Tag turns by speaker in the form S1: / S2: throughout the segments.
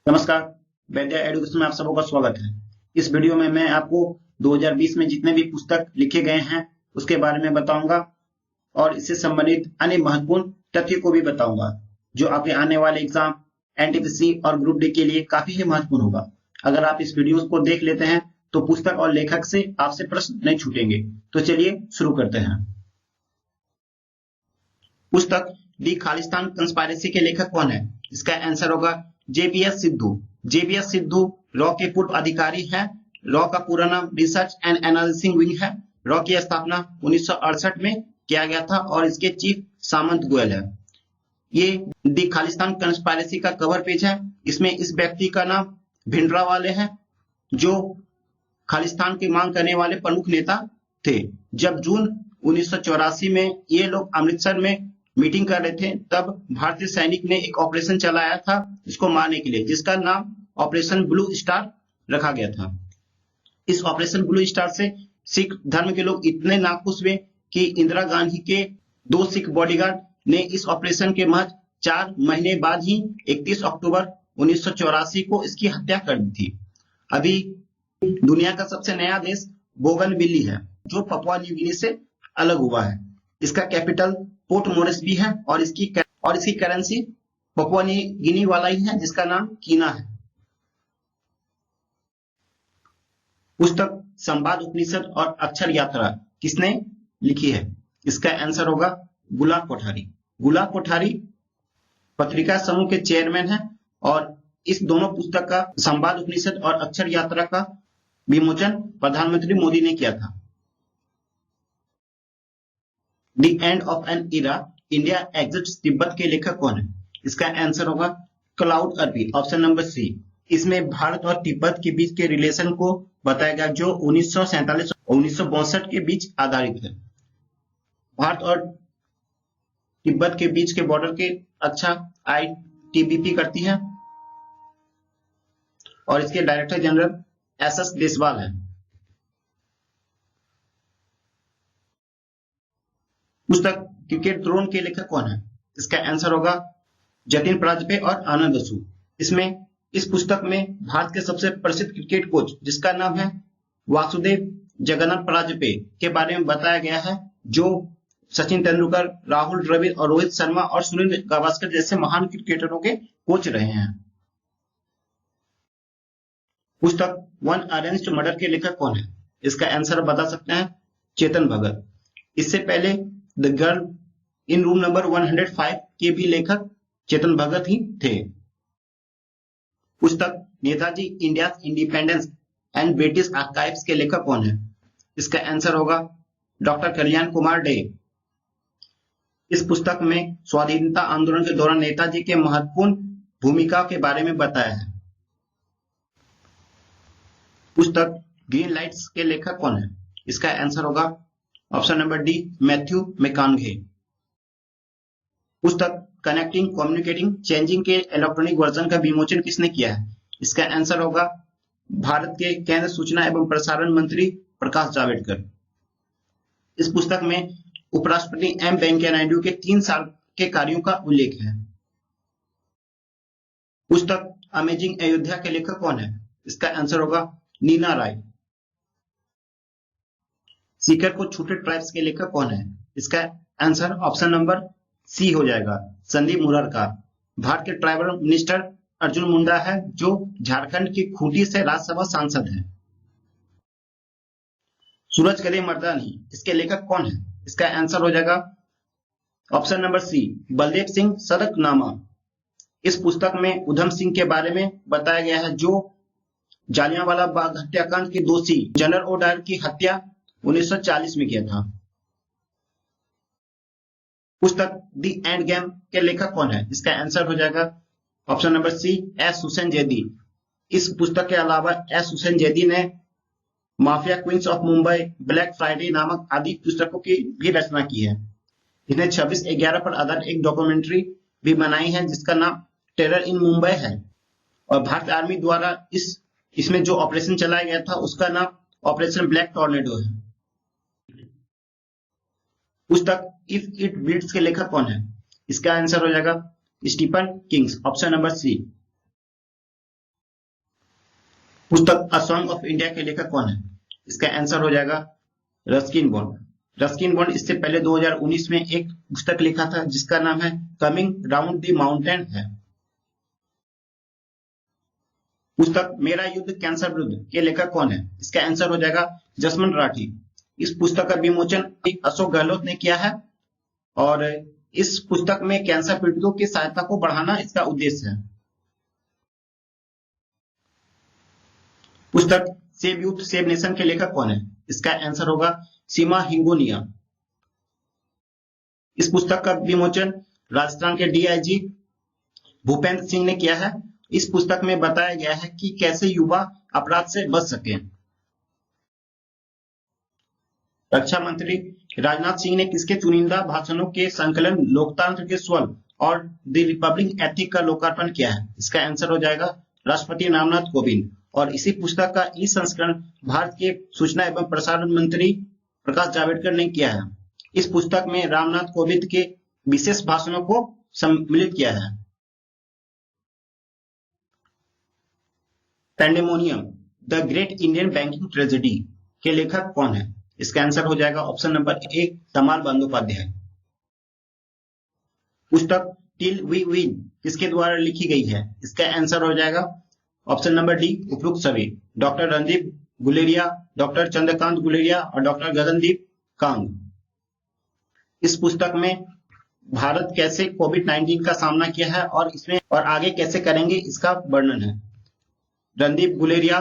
S1: नमस्कार। वैद्य एजुकेशन में आप सबों का स्वागत है। इस वीडियो में मैं आपको 2020 में जितने भी पुस्तक लिखे गए हैं उसके बारे में बताऊंगा और इससे संबंधित अन्य महत्वपूर्ण तथ्य को भी बताऊंगा जो आपके आने वाले एग्जाम एनटीपीसी और ग्रुप डी के लिए काफी ही महत्वपूर्ण होगा। अगर आप इस वीडियो को देख लेते हैं तो पुस्तक और लेखक से आपसे प्रश्न नहीं छूटेंगे। तो चलिए शुरू करते हैं। पुस्तक दी खालिस्तान कंस्पायरेसी के लेखक कौन है? इसका आंसर होगा JBS Sidhu. JBS Sidhu raw के पूर्व अधिकारी हैं। रॉ का पूरा नाम रिसर्च एंड एनालिसिस विंग है। रॉ की स्थापना 1968 में किया गया था और इसके चीफ सामंत गोयल है। ये दी खालिस्तान कंस्पायरेसी का कवर पेज है। इसमें इस व्यक्ति का नाम भिंडरावाले है जो खालिस्तान की मांग करने वाले प्रमुख नेता थे। जब जून 1984 में ये लोग अमृतसर में मीटिंग कर रहे थे तब भारतीय सैनिक ने एक ऑपरेशन चलाया था इसको मारने के लिए, जिसका नाम ऑपरेशन ब्लू स्टार रखा गया था। इस ऑपरेशन ब्लू स्टार से सिख धर्म के लोग इतने नाखुश हुए कि इंदिरा गांधी के 2 सिख बॉडीगार्ड ने इस ऑपरेशन के महज 4 महीने बाद ही 31 अक्टूबर 1984 को इसकी हत्या कर दी थी। अभी दुनिया का सबसे नया देश बोगनविली है जो पपुआ न्यू गिनी से अलग हुआ है। इसका कैपिटल पोर्ट मोरेस्बी है और इसकी करेंसी पपुआ न्यू गिनी वाला ही है जिसका नाम कीना है। पुस्तक संवाद उपनिषद और अक्षर यात्रा किसने लिखी है? इसका आंसर होगा गुलाब कोठारी। गुलाब कोठारी पत्रिका समूह के चेयरमैन हैं और इस दोनों पुस्तक का संवाद उपनिषद और अक्षर यात्रा का विमोचन प्रधानमंत्री मोदी ने किया था। The end of N Ira India exits Tibet के लेखक कौन है? इसका आंसर होगा क्लाउड अर्वी, ऑप्शन नंबर सी। इसमें भारत और तिब्बत के बीच के रिलेशन को बताया गया जो 1947 और 1962 के बीच आधारित है। भारत और तिब्बत के बीच के बॉर्डर के अच्छा आईटीबीपी करती है और इसके डायरेक्टर जनरल एसएस देसवाल है। पुस्तक क्रिकेट द्रोण के लेखक कौन है? इसका आंसर होगा जतिन परांजपे और आनंद बसु। इसमें इस पुस्तक में भारत के सबसे प्रसिद्ध क्रिकेट कोच जिसका नाम है वासुदेव जगन्नाथ परांजपे के बारे में बताया गया है जो सचिन तेंदुलकर, राहुल द्रविड़ और रोहित शर्मा और सुनील गावस्कर जैसे महान क्रिकेटरों के कोच रहे हैं। पुस्तक वन अरेंज्ड मर्डर के लेखक कौन है? इसका आंसर बता सकते हैं चेतन भगत। इससे पहले the girl in room number 105 के भी लेखक चेतन भगत ही थे। पुस्तक Netaji India independence and British archives के लेखक कौन है? इसका आंसर होगा डॉक्टर कल्याण कुमार डे। इस पुस्तक में स्वाधीनता आंदोलन के दौरान नेताजी के महत्वपूर्ण भूमिका के बारे में बताया है। पुस्तक ग्रीन लाइट्स के लेखक कौन है? इसका आंसर होगा ऑप्शन नंबर डी, मैथ्यू मैककॉनघे। पुस्तक कनेक्टिंग, कम्युनिकेटिंग, चेंजिंग के इलेक्ट्रॉनिक वर्जन का विमोचन किसने किया है? इसका आंसर होगा भारत के केंद्रीय सूचना एवं प्रसारण मंत्री प्रकाश जावड़ेकर। इस पुस्तक में उपराष्ट्रपति एम वेंकैया नायडू के 3 साल के कार्यों का उल्लेख है। पुस्तक अमेजिंग अयोध्या के लेखक कौन है? इसका आंसर होगा नीना राय। सीकर को छूटे ट्राइब्स के लेखक कौन है? इसका आंसर ऑप्शन नंबर सी हो जाएगा, संदीप मुरारका। भारत के ट्राइबल मिनिस्टर अर्जुन मुंडा है जो झारखंड की खूंटी से राज्यसभा सांसद है। सूरज गले मर्दानी इसके लेखक कौन है? इसका आंसर हो जाएगा option number C, Baldev Singh Sadaknama. इस पुस्तक में उधम सिंह के बारे में बताया गया है जो जालियांवाला बाग हत्याकांड के दोषी जनरल ओडायर की हत्या 1940 में किया था। पुस्तक द एंड गेम के लेखक कौन है? इसका आंसर हो जाएगा option number C, S Hussain Zaidi. इस पुस्तक के अलावा एस हुसैन जैदी ने mafia queens of Mumbai, black Friday नामक आदि पुस्तकों की भी रचना की है। इसने 26/11 पर आधारित एक डॉक्यूमेंट्री भी बनाई है जिसका नाम टेरर इन मुंबई है और भारतीय आर्मी द्वारा इसमें जो ऑपरेशन चलाया गया था उसका नाम ऑपरेशन ब्लैक टॉर्नेडो है। पुस्तक इफ इट ब्लीड्स के लेखक कौन है? इसका आंसर हो जाएगा Stephen Kings, option number C. पुस्तक अ सॉन्ग ऑफ इंडिया के लेखक कौन है? इसका आंसर हो जाएगा रस्किन बॉन्ड। रस्किन बॉन्ड इससे पहले 2019 में एक पुस्तक लिखा था जिसका नाम है कमिंग राउंड द माउंटेन है। पुस्तक मेरा युद्ध कैंसर विरुद्ध के लेखक कौन है? इसका आंसर हो जाएगा जसवंत राठी। इस पुस्तक का विमोचन अशोक गहलोत ने किया है और इस पुस्तक में कैंसर पीड़ितों की सहायता को बढ़ाना इसका उद्देश्य है। पुस्तक सेव यूथ सेव नेशन के लेखक कौन है? इसका आंसर होगा सीमा हिंगोनिया। इस पुस्तक का विमोचन राजस्थान के डीआईजी भूपेंद्र सिंह ने किया है। इस पुस्तक में बताया गया है कि कैसे युवा अपराध से बच सके। रक्षा मंत्री राजनाथ सिंह ने किसके चुनिंदा भाषणों के संकलन लोकतंत्र के स्वर और द रिपब्लिक एथिक का लोकार्पण किया है? इसका आंसर हो जाएगा राष्ट्रपति रामनाथ कोविंद। और इसी पुस्तक का ई संस्करण भारत के सूचना एवं प्रसारण मंत्री प्रकाश जावड़ेकर ने किया है। इस पुस्तक में रामनाथ कोविंद के विशेष भाषणों को सम्मिलित किया है। Pandemonium the great Indian banking tragedy के लेखक कौन है? इसका आंसर हो जाएगा ऑप्शन नंबर ए तमाल बंदोपाध्याय। पुस्तक टिल वी विन किसके द्वारा लिखी गई है? इसका आंसर हो जाएगा ऑप्शन नंबर डी उपरोक्त सभी। डॉक्टर रणदीप गुलेरिया, डॉक्टर चंद्रकांत गुलेरिया और डॉक्टर गगनदीप कांग। इस पुस्तक में भारत कैसे कोविड-19 का सामना किया है और इसमें और आगे कैसे करेंगे इसका वर्णन है। रणदीप गुलेरिया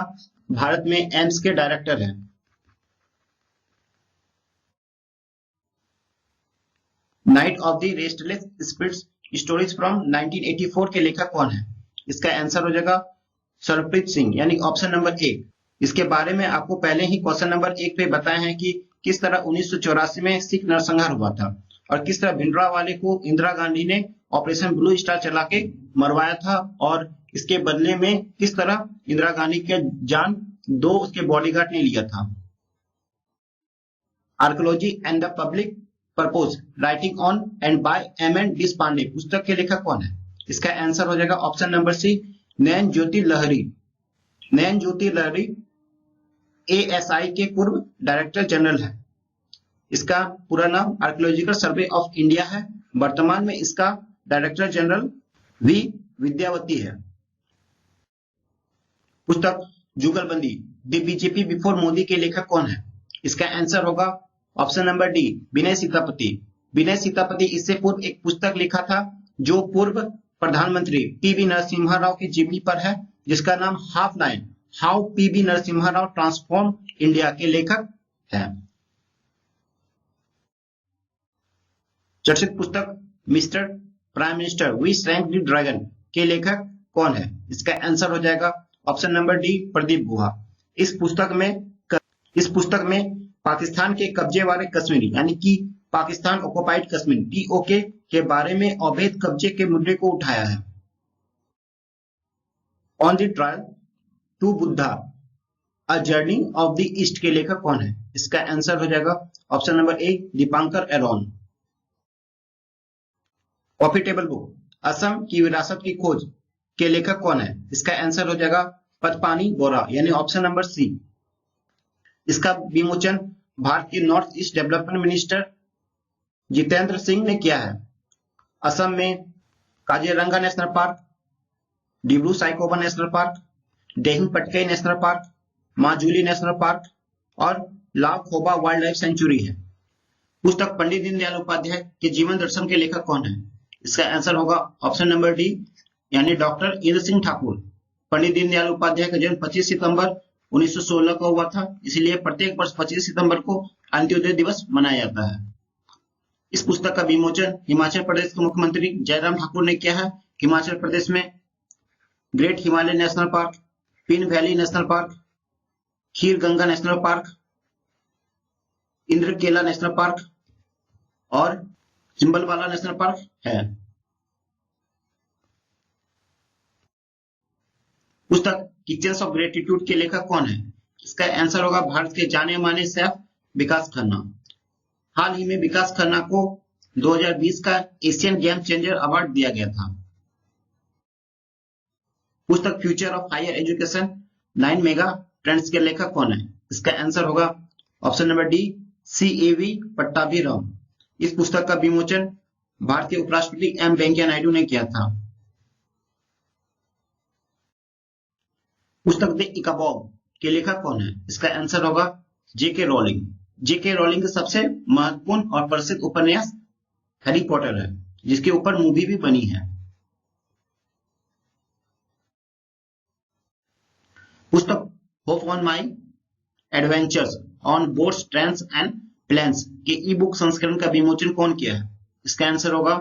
S1: भारत में एम्स के डायरेक्टर हैं। Night of the restless spirits stories from 1984 के लेखक कौन है? इसका आंसर हो जाएगा सरप्रीत सिंह यानी ऑप्शन नंबर ए। इसके बारे में आपको पहले ही क्वेश्चन नंबर 1 पे बताया है कि किस तरह 1984 में सिख नरसंहार हुआ था और किस तरह भिंडरावाले को इंदिरा गांधी ने ऑपरेशन ब्लू स्टार चला के मरवाया था और इसके बदले में किस तरह इंदिरा गांधी के जान 2 उसके बॉडीगार्ड ने लिया था। Archaeology and the public purpose writing on and by M N. Deshpande पुस्तक के लेखक कौन है? इसका आंसर हो जाएगा option number C Nayan Jyoti Lahiri. Nayan Jyoti Lahiri ASI के पूर्व डायरेक्टर जनरल है। इसका पूरा नाम आर्कियोलॉजिकल सर्वे ऑफ इंडिया है। वर्तमान में इसका डायरेक्टर जनरल वी विद्यावती है। पुस्तक जुगलबंदी द बीजेपी बिफोर मोदी के लेखक कौन है? इसका आंसर होगा ऑप्शन नंबर डी विनय सीतापति। विनय सीतापति इससे पूर्व एक पुस्तक लिखा था जो पूर्व प्रधानमंत्री पीवी नरसिम्हा राव की जीवनी पर है जिसका नाम half lion how PV Narasimha Rao transform India के लेखक है। चर्चित पुस्तक mister prime minister we shrank the dragon के लेखक कौन है? इसका आंसर हो जाएगा option number D Pradeep Guha. इस पुस्तक में पाकिस्तान के कब्जे वाले कश्मीर यानी कि पाकिस्तान ऑक्युपाइड कश्मीर पीओके के बारे में अवैध कब्जे के मुद्दे को उठाया है। On the trial to Buddha a journey of the east के लेखक कौन है? इसका आंसर हो जाएगा option number A Deepankar Aron. Coffee table book Assam की विरासत की खोज के लेखक कौन है? इसका आंसर हो जाएगा पचपानी बोरा यानी ऑप्शन नंबर सी। इसका विमोचन भारत के north east development minister Jitendra Singh ने किया है। असम में Kaziranga national park, Dibru Saikhowa national park, डेहू Patkai national park, Majuli national park और लाव खोबा वाइल्ड लाइफ सेंचुरी है। पुस्तक पंडित दीनदयाल उपाध्याय के जीवन दर्शन के लेखक कौन है? इसका आंसर होगा ऑप्शन नंबर डी यानी डॉक्टर इंद्र सिंह ठाकुर। पंडित दीनदयाल उपाध्याय का जन्म 25 सितंबर 1916 को हुआ था, इसलिए प्रत्येक वर्ष 25 सितंबर को अंत्योदय दिवस मनाया जाता है। इस पुस्तक का विमोचन हिमाचल प्रदेश के मुख्यमंत्री जयराम ठाकुर ने किया है। हिमाचल प्रदेश में great Himalaya national park, Pin valley national park, Kheer Ganga national park, Inderkilla national park और चिंबलवाला नेशनल पार्क है। पुस्तक किचन्स ऑफ ग्रेटिट्यूड के लेखक कौन है? इसका आंसर होगा भारत के जाने माने शेफ विकास खन्ना। हाल ही में विकास खन्ना को 2020 का एशियन गेम चेंजर अवार्ड दिया गया था। पुस्तक future of higher education 9 mega trends के लेखक कौन है? इसका आंसर होगा option number D, CAV Pattabhiram. इस पुस्तक का विमोचन भारतीय उपराष्ट्रपति एम वेंकैया नायडू ने किया था। पुस्तक द इकाबॉग के लेखक कौन है? इसका आंसर होगा J.K. रोलिंग। J.K. रोलिंग का सबसे महत्वपूर्ण और प्रसिद्ध उपन्यास हैरी पॉटर है, जिसके ऊपर मूवी भी बनी है। पुस्तक hop on my adventures on boats, trains and planes के ई बुक संस्करण का विमोचन कौन किया है? इसका आंसर होगा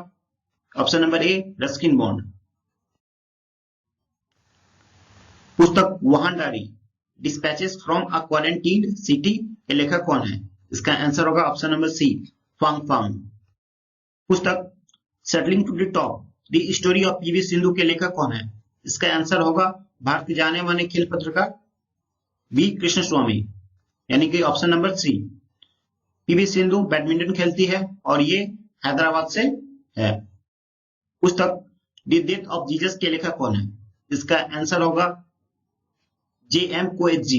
S1: option number A, Ruskin Bond. पुस्तक वहान diary dispatches from a quarantined city के लेखक कौन है? इसका आंसर होगा ऑप्शन नंबर सी, फांग फांग। पुस्तक settling to the top the story of PV Sindhu के लेखक कौन है? इसका आंसर होगा भारत के जाने माने खेल पत्रकार वी कृष्ण स्वामी, यानी कि option number 3। PV Sindhu badminton खेलती है और ये हैदराबाद से है। पुस्तक द डेथ ऑफ जीसस के लेखक कौन है? इसका आंसर होगा J.M. कोएत्जी।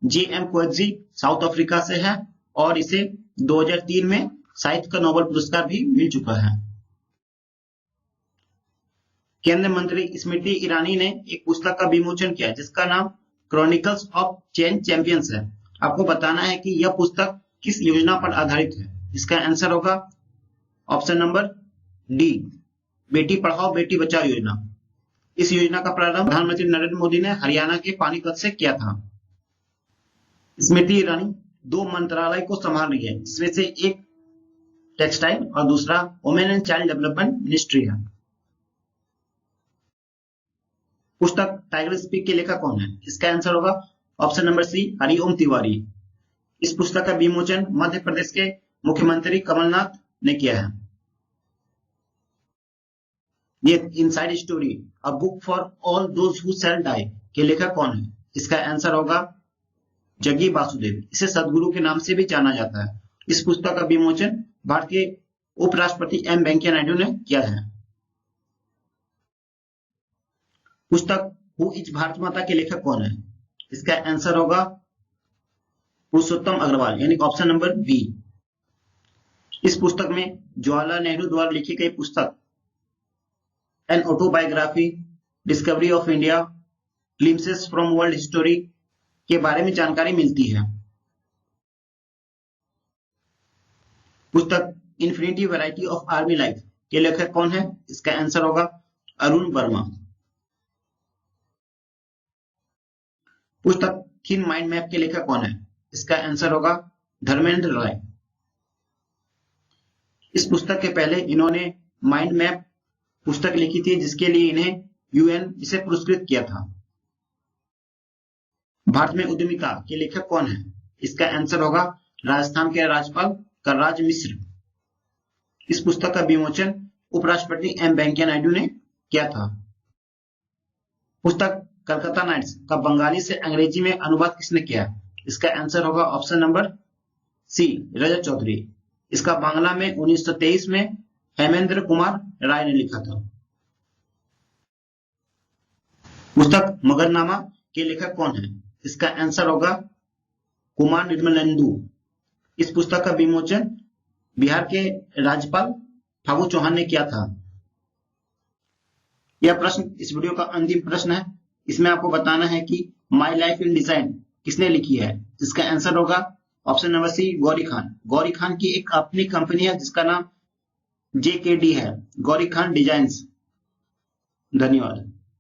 S1: J.M. कोएत्जी साउथ अफ्रीका से है और इसे 2003 में साहित्य का नोबेल पुरस्कार भी मिल चुका है। केंद्रीय मंत्री स्मृति ईरानी ने एक पुस्तक का विमोचन किया जिसका नाम क्रॉनिकल्स ऑफ चेन चैंपियंस है। आपको बताना है कि यह पुस्तक किस योजना पर आधारित है। इसका आंसर होगा option number D, Beti Padhao Beti Bachao योजना। इस योजना का प्रारंभ प्रधानमंत्री नरेंद्र मोदी ने हरियाणा के पानीपत से किया था। स्मृति ईरानी 2 मंत्रालय को संभाल रही है, जिसमें से एक टेक्सटाइल और दूसरा women and child development ministry है। पुस्तक टाइगर स्पीक के लेखक कौन है? इसका आंसर होगा option number C, Hariom Tiwari. इस पुस्तक का विमोचन मध्य प्रदेश के मुख्यमंत्री कमलनाथ ने किया है। ये inside story a book for all those who shall die के लेखक कौन है? इसका आंसर होगा जग्गी वासुदेव। इसे सदगुरु के नाम से भी जाना जाता है। इस पुस्तक का विमोचन भारतीय उपराष्ट्रपति एम वेंकैया नायडू ने किया है। पुस्तक हु इज भारत माता के लेखक कौन है? इसका आंसर होगा पुरुषोत्तम अग्रवाल, यानी ऑप्शन नंबर बी। इस पुस्तक में जवाहरलाल नेहरू द्वारा लिखी गई पुस्तक an autobiography, discovery of India, glimpses from world history के बारे में जानकारी मिलती है। पुस्तक infinity variety of army life के लेखक कौन है? इसका आंसर होगा अरुण वर्मा। पुस्तक थिन माइंड मैप के लेखक कौन है? इसका आंसर होगा धर्मेंद्र राय। इस पुस्तक के पहले इन्होंने माइंड मैप पुस्तक लिखी थी, जिसके लिए इन्हें यूएन इसे पुरस्कृत किया था। भारत में उद्यमिता के लेखक कौन है? इसका आंसर होगा राजस्थान के राज्यपाल कलराज मिश्र। इस पुस्तक का विमोचन उपराष्ट्रपति एम वेंकैया नायडू ने किया था। पुस्तक कलकत्ता नाइट्स का बंगाली से अंग्रेजी में अनुवाद किसने किया? इसका आंसर होगा ऑप्शन नंबर सी, रजत चौधरी। इसका बांग्ला में 1923 में हेमेंद्र कुमार राय ने लिखा था। पुस्तक मगरनामा के लेखक कौन है? इसका आंसर होगा कुमार निर्मलेंदु। इस पुस्तक का विमोचन बिहार के राज्यपाल फागू चौहान ने किया था। यह प्रश्न इस वीडियो का अंतिम प्रश्न है। इसमें आपको बताना है कि माई लाइफ इन डिजाइन किसने लिखी है? इसका आंसर होगा option number C, Gauri Khan. Gauri Khan की एक अपनी कंपनी है जिसका नाम JKD है, गौरी खान डिजाइन्स। धन्यवाद।